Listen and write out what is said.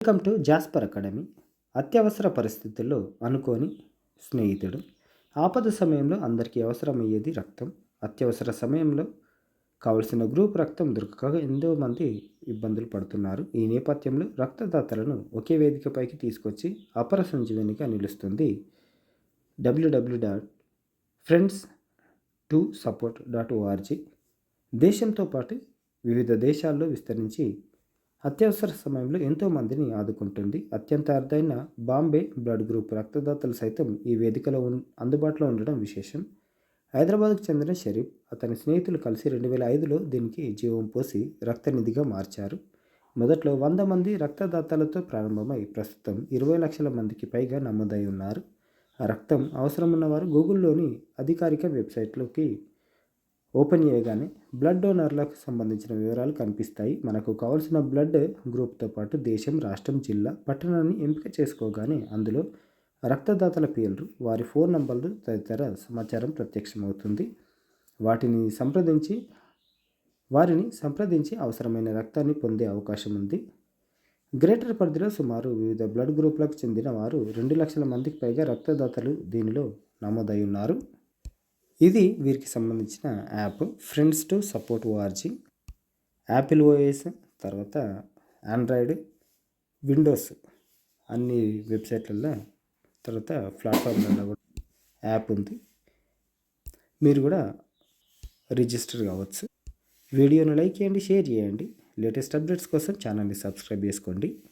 Welcome to Jasper academy. అత్యవసర పరిస్థితుల్లో అనుకోని స్నేహితుడు. ఆపద సమయంలో అందరికీ అవసరమయ్యేది రక్తం. అత్యవసర సమయంలో కావలసిన గ్రూప్ రక్తం దొరకక ఎంతో మంది ఇబ్బందులు పడుతున్నారు. ఈ నేపథ్యంలో రక్తదాతలను ఒకే వేదికపైకి తీసుకొచ్చి అపర సంజీవనిగా నిలుస్తుంది www.friends2support.org. దేశంతో పాటు వివిధ దేశాల్లో విస్తరించి అత్యవసర సమయంలో ఎంతోమందిని ఆదుకుంటుంది. అత్యంత అరుదైన బాంబే బ్లడ్ గ్రూప్ రక్తదాతలు సైతం ఈ వేదికలో అందుబాటులో ఉండడం విశేషం. హైదరాబాద్కు చెందిన షరీఫ్, అతని స్నేహితులు కలిసి 2005లో దీనికి జీవం పోసి రక్తనిధిగా మార్చారు. మొదట్లో 100 మంది రక్తదాతలతో ప్రారంభమై ప్రస్తుతం 20 లక్షల మందికి పైగా నమోదై ఉన్నారు. ఆ రక్తం అవసరమున్న వారు గూగుల్లోని అధికారిక వెబ్సైట్లోకి ఓపెన్ చేయగానే బ్లడ్ డోనర్లకు సంబంధించిన వివరాలు కనిపిస్తాయి. మనకు కావాల్సిన బ్లడ్ గ్రూప్తో పాటు దేశం, రాష్ట్రం, జిల్లా, పట్టణాన్ని ఎంపిక చేసుకోగానే అందులో రక్తదాతల పేర్లు, వారి ఫోన్ నంబర్లు తదితర సమాచారం ప్రత్యక్షమవుతుంది. వారిని సంప్రదించి అవసరమైన రక్తాన్ని పొందే అవకాశం ఉంది. గ్రేటర్ పరిధిలో సుమారు వివిధ బ్లడ్ గ్రూపులకు చెందిన వారు 2 లక్షల మందికి పైగా రక్తదాతలు దీనిలో నమోదై ఉన్నారు. ఇది వీరికి సంబంధించిన యాప్ friends2support.org. యాపిల్ ఓఎస్, తర్వాత ఆండ్రాయిడ్, విండోస్ అన్ని వెబ్సైట్లలో, తర్వాత ప్లాట్ఫామ్లలో కూడా యాప్ ఉంది. మీరు కూడా రిజిస్టర్ కావచ్చు. వీడియోను లైక్ చేయండి, షేర్ చేయండి. లేటెస్ట్ అప్డేట్స్ కోసం ఛానల్ని సబ్స్క్రైబ్ చేసుకోండి.